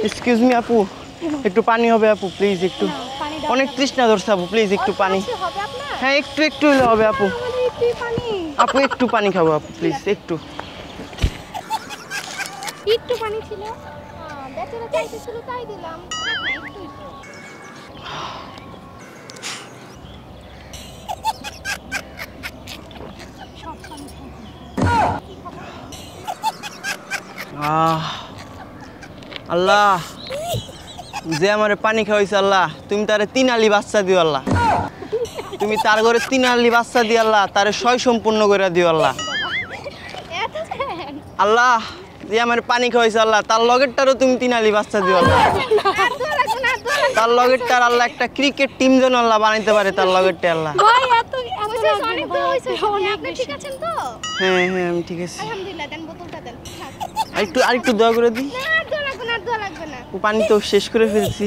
Excuse me আপু, একটু পানি হবে আপু প্লিজ? একটু অনেক তৃষ্ণা ধরছে আপু, প্লিজ একটু পানি। হ্যাঁ একটু একটু হলে হবে আপু। আপু একটু পানি খাবো আপু প্লিজ, একটু। একটু পানি ছিল, বেচারা চাইতেছিল তাই দিলাম। একটু একটু আল্লাহ যে আমারে পানি খাওয়াইছে আল্লাহ, তুমি তারে 3 আলি বাচ্চা দিও আল্লাহ। তুমি তার ঘরে 3 আলি বাচ্চা দিও আল্লাহ, তারে 6 সম্পূর্ণ করে দিও আল্লাহ। আল্লাহ যে আমার পানি খাওয়াইছে আল্লাহ, তার লগেরটারও তুমি 3 আলি বাচ্চা দিও আল্লাহ। তার লগেরটার আল্লাহ একটা ক্রিকেট টিম যেন আল্লাহ বানাইতে পারে, তার লগেরটা আল্লাহ। হ্যাঁ হ্যাঁ আমি ঠিক আছে। আরেকটু দোয়া করে দিই। পানি তো শেষ করে ফেলছি।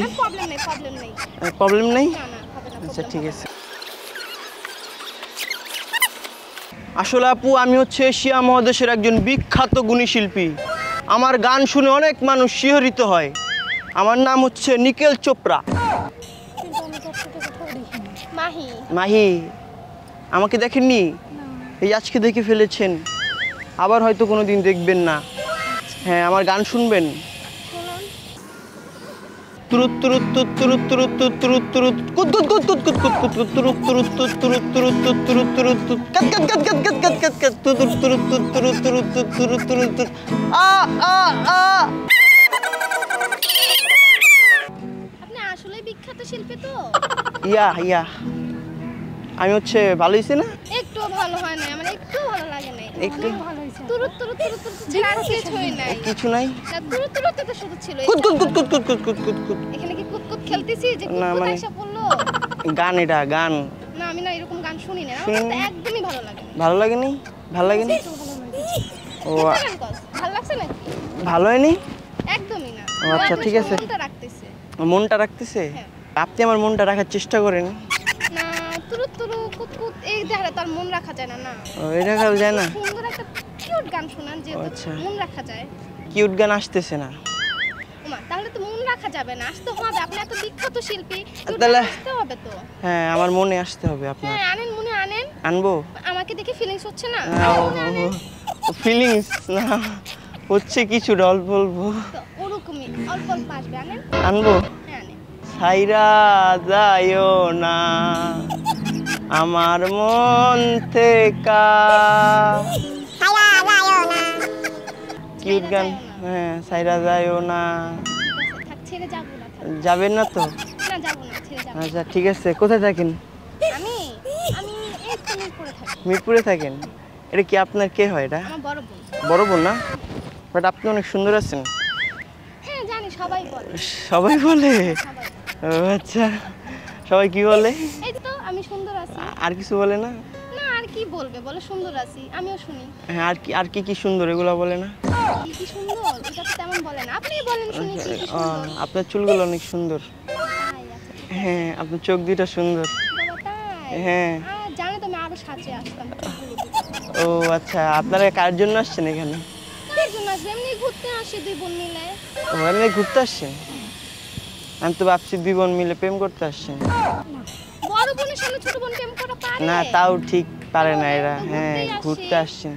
প্রবলেম নেই? আচ্ছা ঠিক আছে। আসলে আপু আমি হচ্ছে এশিয়া মহাদেশের একজন বিখ্যাত গুণী শিল্পী। আমার গান শুনে অনেক মানুষ শিহরিত হয়। আমার নাম হচ্ছে নিকেল চোপড়া। মাহি, আমাকে দেখেননি? এই আজকে দেখে ফেলেছেন, আবার হয়তো কোনোদিন দেখবেন না। হ্যাঁ আমার গান শুনবেন? তুরুত তুরুত তুরুত তুরুত তুরুত তুরুত কুত কুত কুত কুত কুত কুত কুত তুরুত তুরুত তুরুত তুরুত তুরুত তুরুত তুরুত কাট কাট কাট কাট কাট কাট কাট কাট তুরুত তুরুত তুরুত তুরুত তুরুত তুরুত আ আ আ। আপনি আসলে বিখ্যাত শিল্পী তো? ইয়া আমি হচ্ছে ভালো হইছে না? একটু ভালো হয় না, মানে একটু ভালো লাগে না। একটু ভালো হইছে। তুরুত তুরুত তুরুত ছাড়া কিছু হয় নাই। কিছু নাই। না তুরুত তুরুত তো শুধু ছিল। কুত কুত কুত কুত কুত কুত কুত কুত। এখানে কি কুত কুত খেলতেছি যে কুত এসে পড়লো? গান এটা গান। না আমি না এরকম গান শুনি না, আমার তো একদমই ভালো লাগে না। ভালো লাগেনি? ভালো লাগেনি? ও ভালো লাগছে না? ভালো হয়নি? একদমই না। আচ্ছা ঠিক আছে। মনটা রাখতেছে। মনটা রাখতেছে? আপনি আমার মনটা রাখার চেষ্টা করেন। না তুরুত তুরুত কুত কুত এই দেখলে তার মন রাখা যায় না। না এই রাখা যায় না? সুন্দর একটা কিউট গান শোনান যে মন রাখা যায়। কিউট গান আসতেছে না। ওমা তাহলে তো মন রাখা যাবে না, আসতে হবে। আপনি এত বিখ্যাত শিল্পী, তাহলে আসতে হবে তো। হ্যাঁ আমার মনে আসতে হবে আপনার। হ্যাঁ আনেন, মনে আনেন। আনবো? আমাকে দেখে ফিলিংস হচ্ছে না? ফিলিংস না হচ্ছে, কিছু অল্প অল্প ওরকমই অল্প অল্প আসবে। আনেন। আনবো? হ্যাঁ আনেন। ছাইরা যায়ও না আমার মন থেকে। কিউট গান। হ্যাঁ ছাইরা যায়ও না। থাক ছেড়ে যাব না। যাবেন না তো? না যাব না, ছেড়ে যাব। আচ্ছা ঠিক আছে। কোথায় থাকেন? আমি এই তো মিরপুরে থাকি। মিরপুরে থাকেন? এটা কি আপনার কে হয়? এটা আমার বড় বোন। বড় বোন না? বাট আপনি অনেক সুন্দর আছেন। হ্যাঁ জানি, সবাই বলে। সবাই বলে? আচ্ছা সবাই কি বলে? এই তো আমি সুন্দর আছি। আর কিছু বলে না? না আর কি বলবে, বলে সুন্দর আছি, আমিও শুনি। হ্যাঁ আর কি সুন্দর এগুলো বলে না? কি সুন্দর এটা তো তেমন বলে না, আপনিই বলেন শুনি কি সুন্দর। আপনার চুলগুলো অনেক সুন্দর। হ্যাঁ আপনার চোখ দুটো সুন্দর। হ্যাঁ জানো তো আমি আরো সাজে আসতাম। ও আচ্ছা আপনারা কার জন্য আসছেন এখানে? কার জন্য আসবে, এমনি ঘুরতে আসি দুই বোন মিলে। ও এমনি ঘুরতে আসছেন? আমি তো ভাবছি দুই বোন মিলে প্রেম করতে আসছেন। বড় বোনের সামনে ছোট বোন প্রেম করা পারে না? তাও ঠিক পারে না এরা। হ্যাঁ ঘুরতে আসছেন।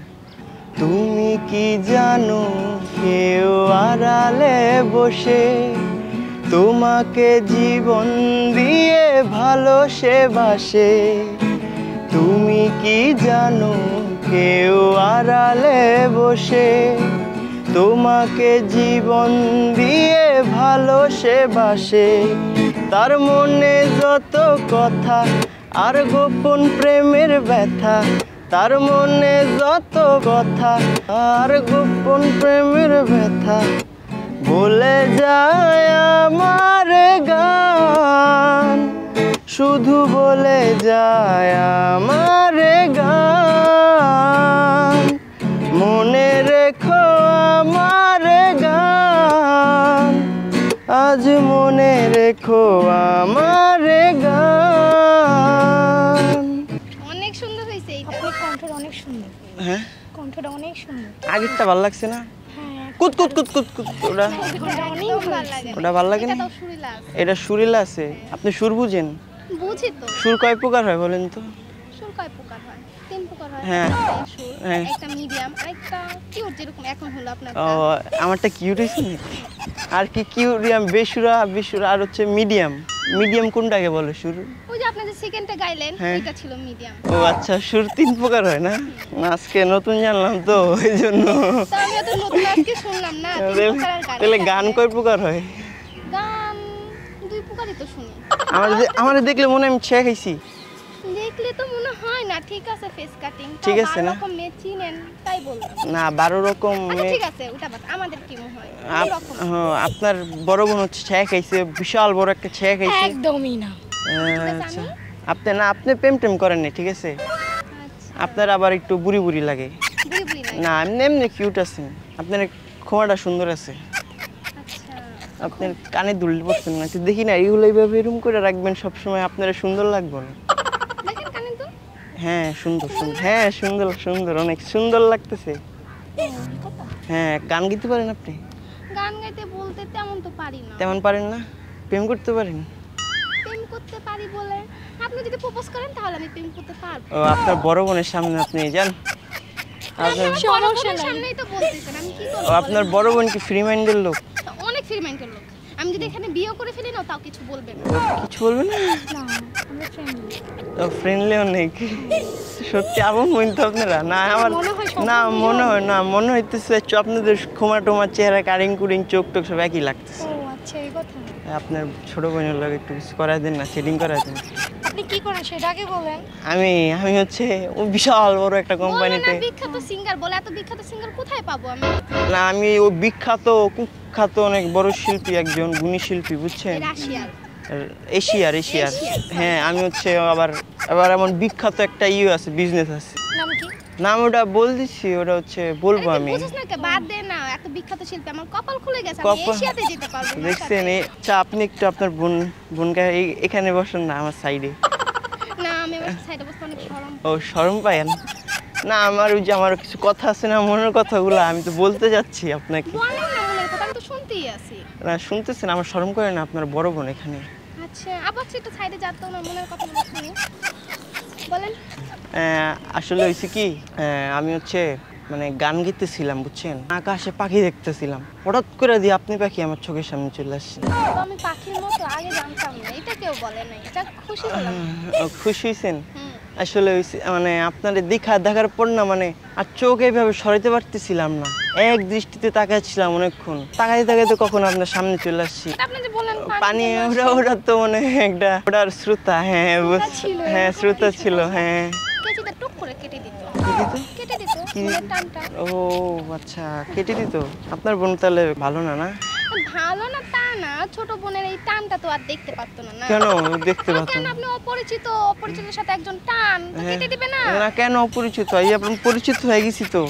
তুমি কি জানো কেউ আড়ালে বসে তোমাকে জীবন দিয়ে ভালোবাসে? তুমি কি জানো কেউ আড়ালে বসে তোমাকে জীবন দিয়ে ভালোবাসে? তার মনে যত কথা আর গোপন প্রেমের ব্যথা, তার মনে যত কথা আর গোপন প্রেমের ব্যথা বলে যায় আমার গান, শুধু বলে যায় আমার গান। মনে রেখো আমার গান, আজ মনে রেখো আমার গান। অনেক সুন্দর হয়েছে এইটা। আপনার কণ্ঠটা অনেক সুন্দর। হ্যাঁ কণ্ঠটা অনেক সুন্দর। আগেরটা ভালো লাগছে না? হ্যাঁ কুত কুত কুত কুত কুত ওটা একদম ভালো লাগে ওটা ভালো লাগে না? এটা তো সুরিলা আছে। এটা সুরিলা আছে। আপনি সুর বুঝেন? বুঝি তো। সুর কয় প্রকার হয় বলেন তো? সুর কয় প্রকার হয়? 3 প্রকার হয়। হ্যাঁ। একটা সুর, হ্যাঁ। একটা মিডিয়াম, আরেকটা কিউট যেরকম এখন হলো আপনার। ও আমারটা কিউট হয়েছে নাকি? আর কি কিউরিয়াম বেসুরা বেসুরা আর হচ্ছে মিডিয়াম। মিডিয়াম কোনটাকে বলে সুর? ওই যে আপনি যে সেকেন্ডে গাইলেন হ্যাঁ। এটা ছিল মিডিয়াম। ও আচ্ছা, সুর 3 প্রকার হয় না? না, আজকে নতুন জানলাম তো এই জন্য। তো আমি তো নতুন আজকে শুনলাম না 3 প্রকারের গান। তাহলে গান কয় প্রকার হয়? গান 2 প্রকারই তো শুনি। আমার দেখলে মনে হয় আমি ছেঁকা খাইছি। দেখলে তো মনে হয় না। ঠিক আছে, ফেস কাটিং ঠিক আছে না? এরকম মেয়ে চিনেন তাই বললাম। না 12 রকম আচ্ছা ঠিক আছে, ওটা বাদ। আমাদের কি মনে হয় এরকম? আপনার বড় বোন হচ্ছে ছেঁকা খাইছে, বিশাল বড় একটা ছেঁকা খাইছে। একদমই না। আচ্ছা আপনি প্রেম টেম করেন না, ঠিক আছে? আচ্ছা আপনার আবার একটু বুড়ি বুড়ি লাগে। বুড়ি বুড়ি নাই। না এমনি এমনি কিউট আছেন। আপনার খোঁয়াটা সুন্দর আছে। আচ্ছা আপনার কানে দুল পড়ছেন না, দেখি না এইগুলো এইভাবে এরকম করে রাখবেন সবসময়, আপনার সুন্দর লাগবে না? দেখেন কানে তো। হ্যাঁ সুন্দর সুন্দর, হ্যাঁ সুন্দর সুন্দর, অনেক সুন্দর লাগতেছে। হ্যাঁ গান গাইতে পারেন আপনি? গান গাইতে বলতে তেমন তো পারি না। তেমন পারেন না? প্রেম করতে পারেন? প্রেম করতে পারি বলে আপনি যদি প্রপোজ করেন তাহলে আমি প্রেম করতে পারবো। ও আপনার বড় বোনের সামনে আপনি যান। আপনার সমস্যা নাই। সামনেই তো বলতেছেন, আমি কি ও, করব? আপনার বড় বোন কি ফ্রি মাইন্ডের লোক? অনেক ফ্রি মাইন্ডের লোক। আমি যদি এখানে বিয়ে করে ফেলি না তাও কিছু বলবে না। কিছু বলবেন না? না, আমরা ফ্রেন্ডলি। ও ফ্রেন্ডলি অনেক। সত্যি আপন বোন তো আপনারা? না আমার মনে হয় সব না বন্ধুই মনে হয় না, মনে হইতেছে আপনাদের খোমা টোমা চেহারা কারিং কুরিং চোখ টোক সব একই লাগতেছে। ও আচ্ছা, এই কথা। আপনার ছোট বোনের লোক একটু কিছু করাই দেন না, সেটিং করাই দেন। আপনি কি করেন সেটা আগে বলেন। আমি হচ্ছে ও বিশাল বড় একটা বলবে কোম্পানিতে। না বিখ্যাত সিঙ্গার বলে, এত বিখ্যাত সিঙ্গার কোথায় পাবো আমি? না আমি ও বিখ্যাত কুখ্যাত অনেক বড় শিল্পী, একজন গুণী শিল্পী, বুঝছেন? রাশিয়ার। এশিয়ার। এশিয়ার। হ্যাঁ আমি হচ্ছে আবার এমন বিখ্যাত একটা আছে, বিজনেস আছে। নাম কি? নাম ওটা বলতেছি, ওটা হচ্ছে বলবো আমি। বুঝছ না কে? বাদ দে না, এত বিখ্যাত শিল্পী আমার কপাল খুলে গেছে, আমি কপাল- এশিয়াতে যেতে পারবো না। দেখছেন আচ্ছা আপনি একটু আপনার বোনকে এখানে বসেন না, আমার সাইডে। না আমি আমার সাইডে বসতে অনেক শরম। ও শরম পায়েন? না আমার ওই যে আমার কিছু কথা আছে না, মনের কথাগুলো আমি তো বলতে যাচ্ছি আপনাকে। বলেন না মনের কথা, আমি তো শুনতেই আছি। না শুনতেছেন, আমার শরম করে না, আপনার বড় বোন এখানে। আচ্ছা আবার একটু সাইডে যাতো না, মনের কথা শুনি। বলেন। আসলে হয়েছে কি, আমি হচ্ছে মানে গান গেতেছিলাম, বুঝছেন? আকাশে পাখি দেখতেছিলাম, হঠাৎ করে দিয়ে আপনি পাখি আমার চোখের সামনে চলে আসছেন। তো আমি পাখির মতো আগে জানতাম না, এটা কেউ বলে নাই, এটা খুশি হলাম। খুশি হয়েছেন? হুম। আসলে মানে আপনার দেখার পর না মানে আর চোখ এইভাবে সরাইতে পারতেছিলাম না, এক দৃষ্টিতে তাকাচ্ছিলাম অনেকক্ষণ, তাকাইতে কখন আপনার সামনে চলে আসছি। তা আপনি যে বললেন পানি ওটা তো মানে একটা ওটার শ্রোতা। হ্যাঁ ছিল, হ্যাঁ শ্রোতা ছিল। হ্যাঁ কেচিটা টুক করে কেটে দিত। কি দিত? কেটে দিত কি? মনের টানটা। ও আচ্ছা কেটে দিত। আপনার বোন তাহলে ভালো না? না ভালো না তা না, ছোট বোনের এই টানটা তো আর দেখতে পারতো না। না কেন দেখতে কেন পাচ্ছেন? আপনি অপরিচিতের সাথে একজন টান তো কেটে দিবে না? না কেন অপরিচিত? এই আপনার পরিচিত হয়ে গেছি তো।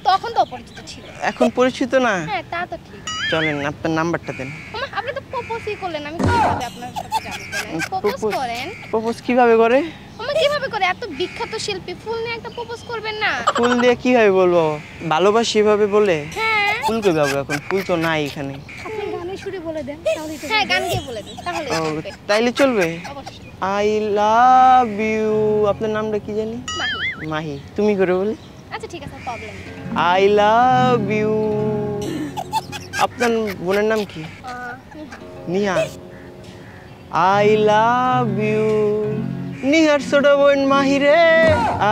তখন তো অপরিচিত ছিল। এখন পরিচিত না? হ্যাঁ তা তো ঠিক। চলেন আপনার নাম্বারটা দেন। ওমা, আপনি তো প্রপোজই করলেন, আমি কিভাবে আপনার সাথে যাব বলেন? প্রপোজ করেন। প্রপোজ কিভাবে করে? ওমা কিভাবে করে? এত বিখ্যাত শিল্পী, ফুল নিয়ে একটা প্রপোজ করবেন না? ফুল দিয়ে কিভাবে বলবো? ভালোবাসি এভাবে বলে? হ্যাঁ ফুল কই পাবো এখন? ফুল তো নাই এখানে। আপনি গানের সুরে বলে দেন তাহলেই তো। হ্যাঁ গান গিয়ে বলে দিন তাহলে ও চলবে। তাইলে চলবে? অবশ্যই। I love you. আপনার নামটা কি জানি? মাহি। মাহি। তুমি করে বলি। আচ্ছা ঠিক আছে, প্রবলেম নেই। I love you. আপনার বোনের নাম কি? নিহা। I love you. নিহার ছোট বোন মাহি রে,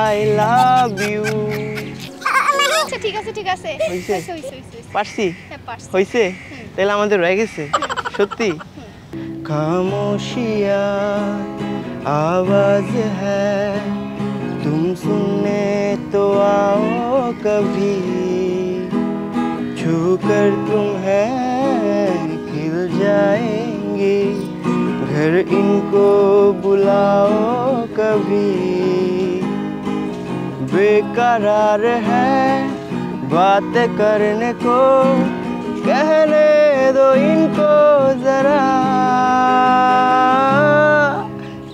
আই লাভ ইউ। আচ্ছা ঠিক আছে ঠিক আছে। হইছে? হইছে। পারছি? হ্যাঁ পারছি। হয়েছে? তাহলে আমাদের রয়ে গেছে সত্যি। খামোশিয়া आवाज है तुम सुनने तो आओ कभी छू कर तुम्हें खिल जाएंगी घर इनको बुलाओ कभी बेकरार है बात करने को कहने दो इनको जरा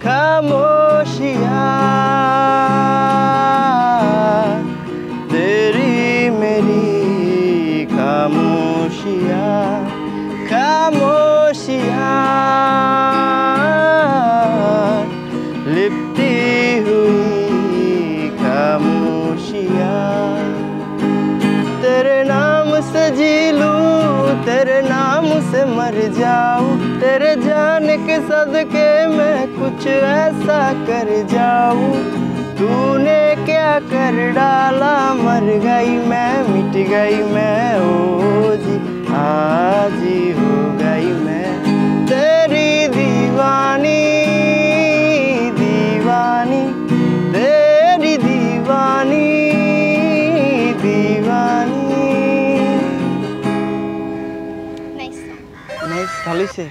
खामोशियाँ तेरी मेरी खामोशियाँ मर जाऊं तेरे जाने के सदके मैं कुछ ऐसा कर जाऊं तूने क्या कर डाला मर गई मैं मिट गई मैं ओ जी आज ही हो गई मैं तेरी दीवानी दीवानी तेरी दीवानी दीवानी নাইস নাইস ভালো হয়েছে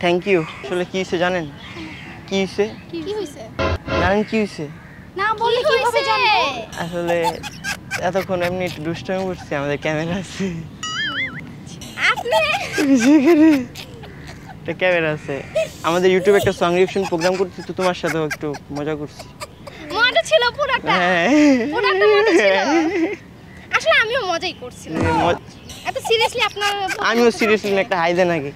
থ্যাংক ইউ আসলে কি হয়েছে জানেন কি হয়েছে কি হইছে জানেন কি হয়েছে না বললে কিভাবে জানবো? আসলে এতক্ষণ এমনি একটু দুষ্টামি করছি আমাদের ক্যামেরা আছে আপনি যেখানে একটা ক্যামেরা আছে আমাদের ইউটিউবে একটা সং রিঅ্যাকশন প্রোগ্রাম করছি তো তোমার সাথেও একটু মজা করছি মজা ছিল পুরাটা হ্যাঁ পুরাটা মজা ছিল আসলে আমিও মজাই করছিলাম মজ- এত সিরিয়াসলি আপনার আমিও সিরিয়াসলি একটা হাই দেন আগে